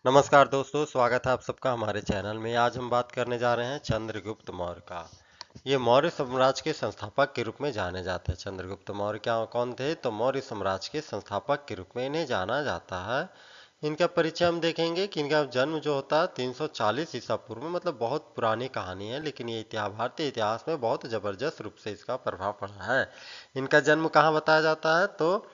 नमस्कार दोस्तों, स्वागत है आप सबका हमारे चैनल में। आज हम बात करने जा रहे हैं चंद्रगुप्त मौर्य का। ये मौर्य साम्राज्य के संस्थापक के रूप में जाने जाते हैं। चंद्रगुप्त मौर्य क्या कौन थे? तो मौर्य साम्राज्य के संस्थापक के रूप में इन्हें जाना जाता है। इनका परिचय हम देखेंगे कि इनका जन्म जो होता है 340 ईसा पूर्व में, मतलब बहुत पुरानी कहानी है, लेकिन ये इतिहास, भारतीय इतिहास में बहुत जबरदस्त रूप से इसका प्रभाव पड़ा है। इनका जन्म कहाँ बताया जाता है? तो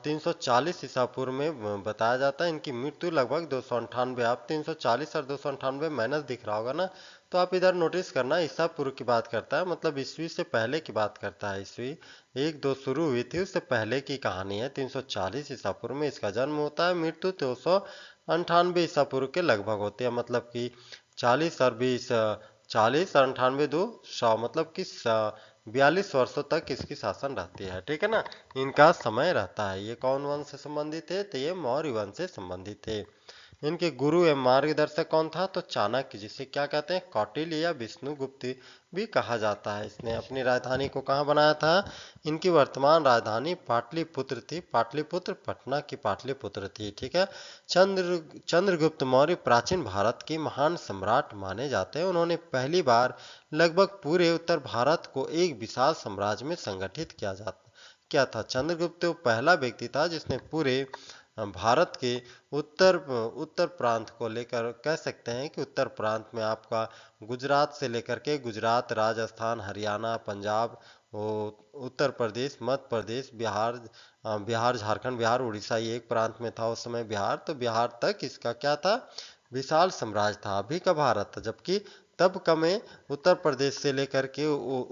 340 ईसा पूर्व में बताया जाता है। इनकी मृत्यु लगभग 298, आप 340 और 298 माइनस दिख रहा होगा ना, तो आप इधर नोटिस करना, ईसा पूर्व की बात करता है, मतलब ईस्वी से पहले की बात करता है। ईस्वी एक दो शुरू हुई थी, उससे पहले की कहानी है। 340 ईसा पूर्व में इसका जन्म होता है। मृत्यु 298 ईसा पूर्व के लगभग होती है, मतलब कि 40 और 20, 40 और 98 दो 100, मतलब कि 42 वर्षों तक इसकी शासन रहती है। ठीक है ना, इनका समय रहता है। ये कौन वंश से संबंधित थे? तो ये मौर्य वंश से संबंधित थे। इनके गुरु एवं मार्गदर्शक कौन था? तो चाणक्य, जिसे क्या कहते हैं? कौटिल्य या विष्णुगुप्त भी कहा जाता है। इसने अपनी राजधानी को कहाँ बनाया था? इनकी वर्तमान राजधानी पाटलिपुत्र थी। पाटलिपुत्र पटना की पाटलिपुत्र थी। ठीक है। चंद्रगुप्त मौर्य प्राचीन भारत के महान सम्राट माने जाते हैं। उन्होंने पहली बार लगभग पूरे उत्तर भारत को एक विशाल साम्राज्य में संगठित किया था। चंद्रगुप्त पहला व्यक्ति था जिसने पूरे भारत के उत्तर उत्तर प्रांत को लेकर, कह सकते हैं कि उत्तर प्रांत में आपका गुजरात से लेकर के, गुजरात, राजस्थान, हरियाणा, पंजाब, उत्तर प्रदेश, मध्य प्रदेश, बिहार, झारखंड, बिहार, उड़ीसा, ये एक प्रांत में था उस समय बिहार, तो बिहार तक इसका क्या था? विशाल साम्राज्य था। अभी का भारत था, जबकि तब का में उत्तर प्रदेश से लेकर के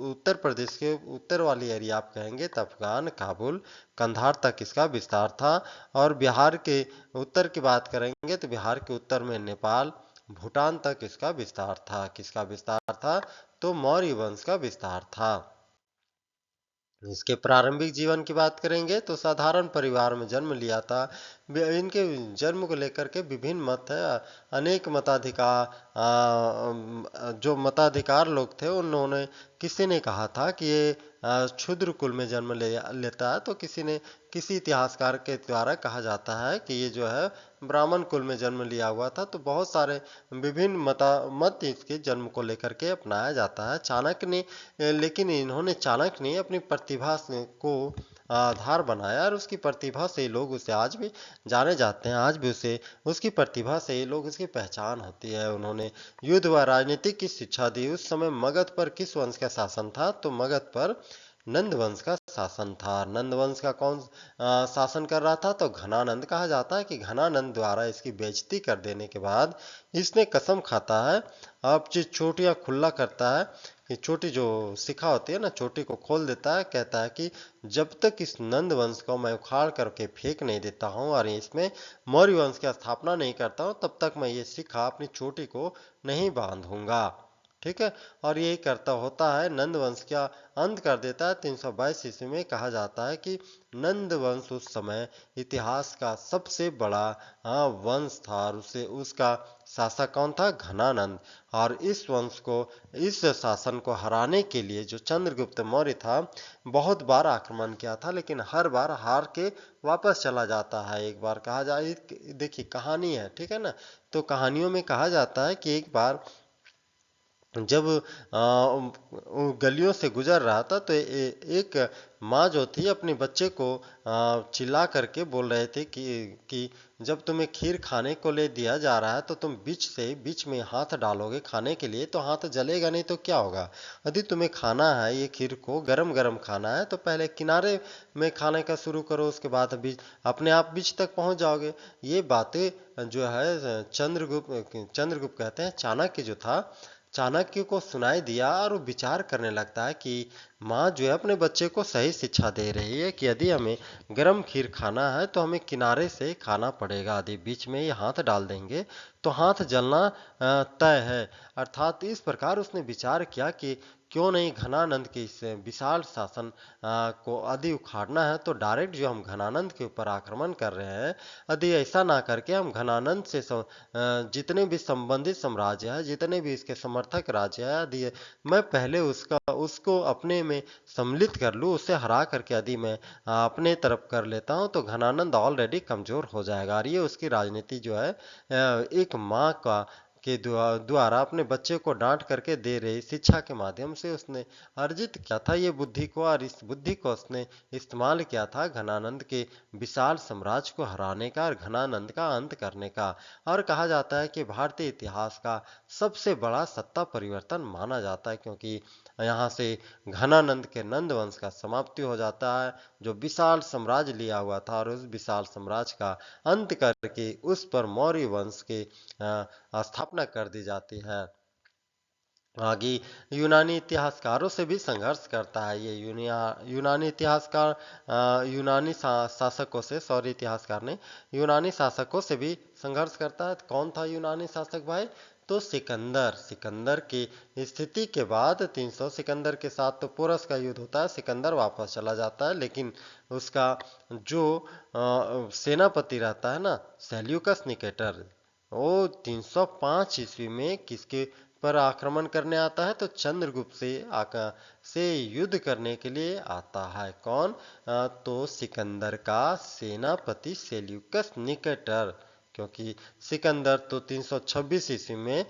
उत्तर प्रदेश के उत्तर वाली एरिया आप कहेंगे तो अफगान, काबुल, कंधार तक इसका विस्तार था। और बिहार के उत्तर की बात करेंगे तो बिहार के उत्तर में नेपाल, भूटान तक इसका विस्तार था। किसका विस्तार था? तो मौर्य वंश का विस्तार था। इसके प्रारंभिक जीवन की बात करेंगे तो साधारण परिवार में जन्म लिया था। इनके जन्म को लेकर के विभिन्न मत है। अनेक जो मताधिकार लोग थे, उन्होंने, किसी ने कहा था कि ये क्षुद्र कुल में जन्म लेता है, तो किसी ने, किसी इतिहासकार के द्वारा कहा जाता है कि ये जो है ब्राह्मण कुल में जन्म लिया हुआ था। तो बहुत सारे विभिन्न मत इसके जन्म को लेकर के अपनाया जाता है। चाणक्य ने, लेकिन इन्होंने, चाणक्य ने अपनी प्रतिभा को आधार बनाया, और उसकी प्रतिभा से लोग उसे आज भी जाने जाते हैं। आज भी उसे, उसकी प्रतिभा से लोग, उसकी पहचान होती है। उन्होंने युद्ध व राजनीति की शिक्षा दी। उस समय मगध पर किस वंश का शासन था? तो मगध पर नंद वंश का शासन था। नंद वंश का कौन शासन कर रहा था? तो घनानंद। कहा जाता है कि घनानंद द्वारा इसकी बेइज्जती कर देने के बाद इसने कसम खाता है, अब चोटियां खुला करता है, कि चोटी जो शिखा होती है ना, चोटी को खोल देता है। कहता है कि जब तक इस नंद वंश को मैं उखाड़ करके फेंक नहीं देता हूँ और इसमें मौर्य वंश की स्थापना नहीं करता हूँ, तब तक मैं ये शिखा अपनी चोटी को नहीं बांधूंगा। ठीक है। और यही करता होता है, नंद वंश का अंत कर देता है 322 ईस्वी में। कहा जाता है कि नंद वंश उस समय इतिहास का सबसे बड़ा वंश था, और उसे, उसका शासक कौन था? घनानंद। और इस वंश को, इस शासन को हराने के लिए जो चंद्रगुप्त मौर्य था, बहुत बार आक्रमण किया था, लेकिन हर बार हार के वापस चला जाता है। एक बार कहा जाए, देखिए कहानी है, ठीक है ना, तो कहानियों में कहा जाता है कि एक बार जब गलियों से गुजर रहा था, तो एक माँ जो थी अपने बच्चे को चिल्ला करके बोल रहे थे कि जब तुम्हें खीर खाने को ले दिया जा रहा है, तो तुम बीच में हाथ डालोगे खाने के लिए, तो हाथ जलेगा नहीं तो क्या होगा? यदि तुम्हें खाना है, ये खीर को गरम गरम खाना है, तो पहले किनारे में खाने का शुरू करो, उसके बाद बीच, अपने आप बीच तक पहुंच जाओगे। ये बातें जो है चंद्रगुप्त कहते हैं, चाणक्य जो था, चाणक्य को सुनाई दिया, और वो विचार करने लगता है कि माँ जो है अपने बच्चे को सही शिक्षा दे रही है, कि यदि हमें गरम खीर खाना है तो हमें किनारे से खाना पड़ेगा। यदि बीच में ये हाथ डाल देंगे तो हाथ जलना तय है। अर्थात इस प्रकार उसने विचार किया कि क्यों नहीं घनानंद के इस विशाल शासन को यदि उखाड़ना है, तो डायरेक्ट जो हम घनानंद के ऊपर आक्रमण कर रहे हैं, यदि ऐसा ना करके हम घनानंद से जितने भी संबंधित साम्राज्य है, जितने भी इसके समर्थक राज्य है, यदि मैं पहले उसको अपने में सम्मिलित कर लूँ, उसे हरा करके यदि मैं अपने तरफ कर लेता हूँ तो घनानंद ऑलरेडी कमजोर हो जाएगा। और ये उसकी राजनीति जो है एक माँ का के द्वारा अपने बच्चे को डांट करके दे रही शिक्षा के माध्यम से उसने अर्जित किया था ये बुद्धि को, और इस बुद्धि को उसने इस्तेमाल किया था घनानंद के विशाल साम्राज्य को हराने का और घनानंद का अंत करने का। और कहा जाता है कि भारतीय इतिहास का सबसे बड़ा सत्ता परिवर्तन माना जाता है, क्योंकि यहाँ से घनानंद के नंद वंश का समाप्ति हो जाता है, जो विशाल साम्राज्य लिया हुआ था, और उस विशाल साम्राज्य का अंत करके उस पर मौर्य वंश के स्थापना कर दी जाती है। आगे यूनानी इतिहासकारों से भी संघर्ष करता है ये यूनानी इतिहासकार यूनानी शासकों से, सॉरी इतिहासकार ने यूनानी शासकों से भी संघर्ष करता है। कौन था यूनानी शासक भाई? तो सिकंदर। सिकंदर की स्थिति के बाद 300 सिकंदर के साथ तो पोरस का युद्ध होता है, सिकंदर वापस चला जाता है, लेकिन उसका जो सेनापति रहता है ना, सेल्यूकस निकेटर, वो 305 ईस्वी में किसके पर आक्रमण करने आता है? तो चंद्रगुप्त से युद्ध करने के लिए आता है। कौन? तो सिकंदर का सेनापति सेल्यूकस निकेटर, क्योंकि सिकंदर तो 326 ईस्वी में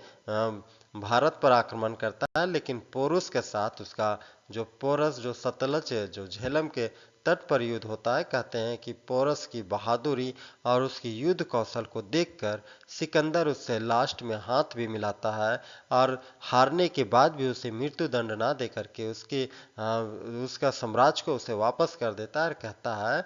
भारत पर आक्रमण करता है, लेकिन पोरुस के साथ उसका जो पोरस, जो सतलज, जो झेलम के तट पर युद्ध होता है, कहते हैं कि पोरस की बहादुरी और उसकी युद्ध कौशल को देखकर सिकंदर उससे लास्ट में हाथ भी मिलाता है, और हारने के बाद भी उसे मृत्यु दंड ना दे करके उसका साम्राज्य को उसे वापस कर देता है, और कहता है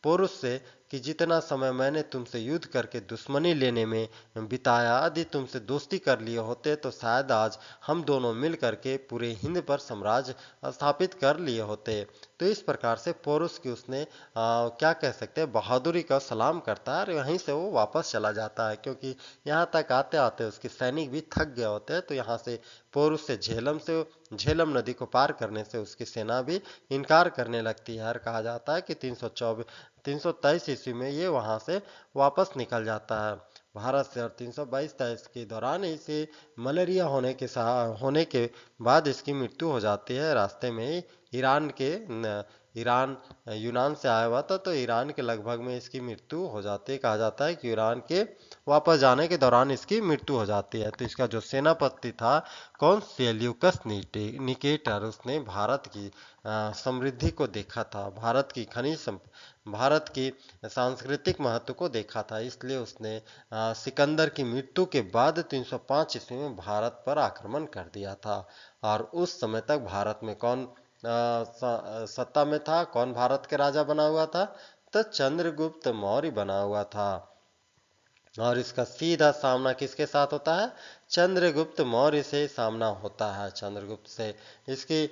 पुरुष से कि जितना समय मैंने तुमसे युद्ध करके दुश्मनी लेने में बिताया, यदि तुमसे दोस्ती कर लिए होते तो शायद आज हम दोनों मिल करके पूरे हिंद पर साम्राज्य स्थापित कर लिए होते। तो इस प्रकार से पोरुस की उसने क्या कह सकते हैं, बहादुरी का सलाम करता है, और वहीं से वो वापस चला जाता है, क्योंकि यहाँ तक आते आते उसके सैनिक भी थक गए होते हैं। तो यहाँ से पोरुस से झेलम नदी को पार करने से उसकी सेना भी इनकार करने लगती है, और कहा जाता है कि 323 ईस्वी में ये वहां से वापस निकल जाता है भारत से। और 322-23 के दौरान इसे मलेरिया होने के बाद इसकी मृत्यु हो जाती है। रास्ते में ही ईरान यूनान से आया हुआ था, तो ईरान के लगभग में इसकी मृत्यु हो जाती है। कहा जाता है कि ईरान के वापस जाने के दौरान इसकी मृत्यु हो जाती है। तो इसका जो सेनापति था, कौन? सेल्यूकस निकेटर, उसने भारत की समृद्धि को देखा था, भारत की सांस्कृतिक महत्व को देखा था, इसलिए उसने सिकंदर की मृत्यु के बाद 305 ईस्वी में भारत पर आक्रमण कर दिया था। और उस समय तक भारत में कौन सत्ता में था? कौन भारत के राजा बना हुआ था? तो चंद्रगुप्त मौर्य बना हुआ था। और इसका सीधा सामना किसके साथ होता है? चंद्रगुप्त मौर्य से सामना होता है, चंद्रगुप्त से इसकी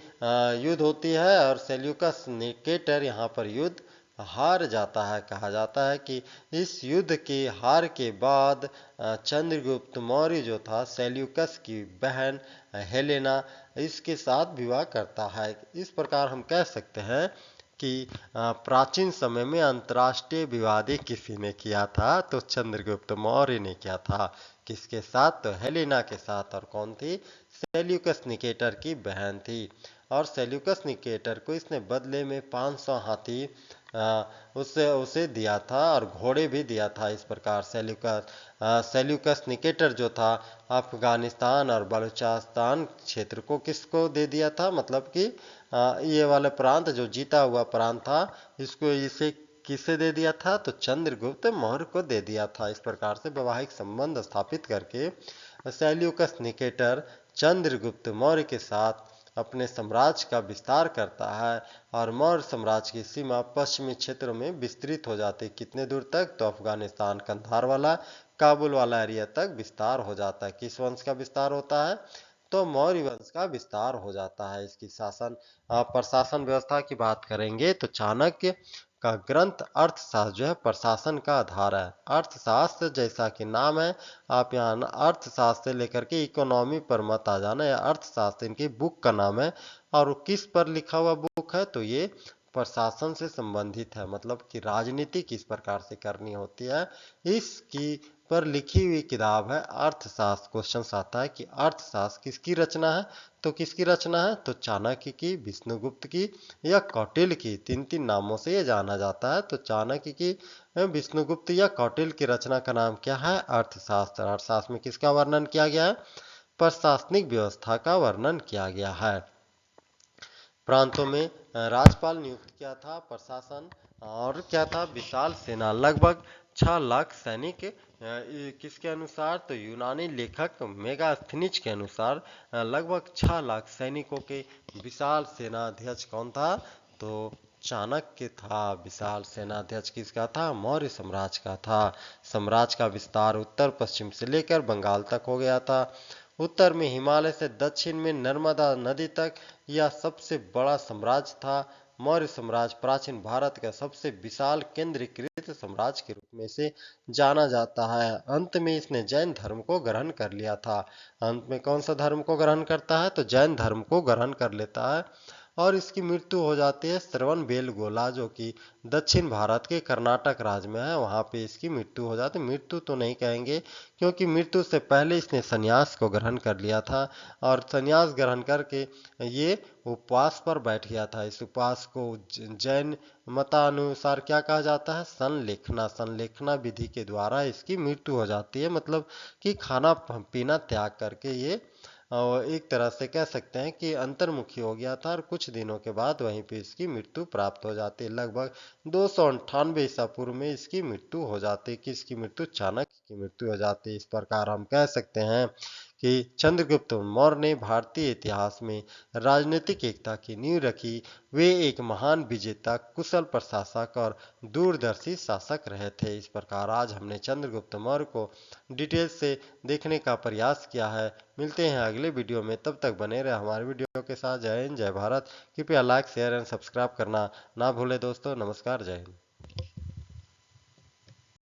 युद्ध होती है, और सेल्यूकस निकेटर यहाँ पर युद्ध हार जाता है। कहा जाता है कि इस युद्ध की हार के बाद चंद्रगुप्त मौर्य जो था, सेल्यूकस की बहन हेलेना, इसके साथ विवाह करता है। इस प्रकार हम कह सकते हैं कि प्राचीन समय में अंतर्राष्ट्रीय विवाद किसी ने किया था? तो चंद्रगुप्त मौर्य ने किया था। किसके साथ? तो हेलेना के साथ। और कौन थी? सेल्यूकस निकेटर की बहन थी। और सेल्यूकस निकेटर को इसने बदले में 500 हाथी उसे दिया था, और घोड़े भी दिया था। इस प्रकार सेल्यूकस निकेटर जो था, अफगानिस्तान और बलूचिस्तान क्षेत्र को किसको दे दिया था? मतलब कि ये वाला प्रांत, जो जीता हुआ प्रांत था, इसे किसे दे दिया था? तो चंद्रगुप्त मौर्य को दे दिया था। इस प्रकार से वैवाहिक संबंध स्थापित करके सेल्यूकस निकेटर चंद्रगुप्त मौर्य के साथ अपने साम्राज्य का विस्तार करता है, और मौर्य साम्राज्य की सीमा पश्चिमी क्षेत्रों में विस्तृत हो जाती है। कितने दूर तक? तो अफगानिस्तान, कंधार वाला, काबुल वाला एरिया तक विस्तार हो जाता है। किस वंश का विस्तार होता है? तो मौर्य वंश का विस्तार हो जाता है। इसकी प्रशासन व्यवस्था की बात करेंगे तो चाणक्य का ग्रंथ अर्थशास्त्र जो है प्रशासन का आधार है। अर्थशास्त्र जैसा कि नाम है, आप यहाँ अर्थशास्त्र से लेकर के इकोनॉमी पर मत आ जाना। या अर्थशास्त्र इनकी बुक का नाम है, और वो किस पर लिखा हुआ बुक है? तो ये प्रशासन से संबंधित है, मतलब कि राजनीति किस प्रकार से करनी होती है, इसकी पर लिखी हुई किताब है अर्थशास्त्र। क्वेश्चन आता है कि अर्थशास्त्र किसकी रचना है, तो किसकी रचना है, तो चाणक्य की, विष्णुगुप्त की या कौटिल्य की। तीन तीन नामों से ये जाना जाता है। तो चाणक्य की, विष्णुगुप्त या कौटिल्य की रचना का नाम क्या है, अर्थशास्त्र। अर्थशास्त्र में किसका वर्णन किया गया है, प्रशासनिक व्यवस्था का वर्णन किया गया है। प्रांतों में राज्यपाल नियुक्त किया था, प्रशासन और क्या था, विशाल सेना, लगभग 6 लाख सैनिक। किसके अनुसार, तो यूनानी लेखक मेगास्थनीज के अनुसार लगभग 6 लाख सैनिकों के विशाल सेनाध्यक्ष कौन था, तो चाणक्य था। विशाल सेनाध्यक्ष किसका था, मौर्य साम्राज्य का था। साम्राज्य का विस्तार उत्तर पश्चिम से लेकर बंगाल तक हो गया था। उत्तर में हिमालय से दक्षिण में नर्मदा नदी तक यह सबसे बड़ा साम्राज्य था। मौर्य साम्राज्य प्राचीन भारत का सबसे विशाल केंद्रीकृत साम्राज्य के रूप में से जाना जाता है। अंत में इसने जैन धर्म को ग्रहण कर लिया था। अंत में कौन सा धर्म को ग्रहण करता है, तो जैन धर्म को ग्रहण कर लेता है। और इसकी मृत्यु हो जाती है श्रवण बेलगोला, जो कि दक्षिण भारत के कर्नाटक राज्य में है, वहां पे इसकी मृत्यु हो जाती है। मृत्यु तो नहीं कहेंगे, क्योंकि मृत्यु से पहले इसने संन्यास को ग्रहण कर लिया था। और संन्यास ग्रहण करके ये उपवास पर बैठ गया था। इस उपवास को जैन मतानुसार क्या कहा जाता है, संलेखना। संलेखना विधि के द्वारा इसकी मृत्यु हो जाती है, मतलब कि खाना पीना त्याग करके ये और एक तरह से कह सकते हैं कि अंतर्मुखी हो गया था। और कुछ दिनों के बाद वहीं पे इसकी मृत्यु प्राप्त हो जाती है। लगभग 298 ईसा पूर्व में इसकी मृत्यु हो जाती है। किसकी मृत्यु, चाणक्य की मृत्यु हो जाती है। इस प्रकार हम कह सकते हैं कि चंद्रगुप्त मौर्य ने भारतीय इतिहास में राजनीतिक एकता की नींव रखी। वे एक महान विजेता, कुशल प्रशासक और दूरदर्शी शासक रहे थे। इस प्रकार आज हमने चंद्रगुप्त मौर्य को डिटेल से देखने का प्रयास किया है। मिलते हैं अगले वीडियो में, तब तक बने रहे हमारे वीडियो के साथ। जय हिंद, जय भारत। कृपया लाइक, शेयर एंड सब्सक्राइब करना ना भूलें दोस्तों। नमस्कार, जय हिंद।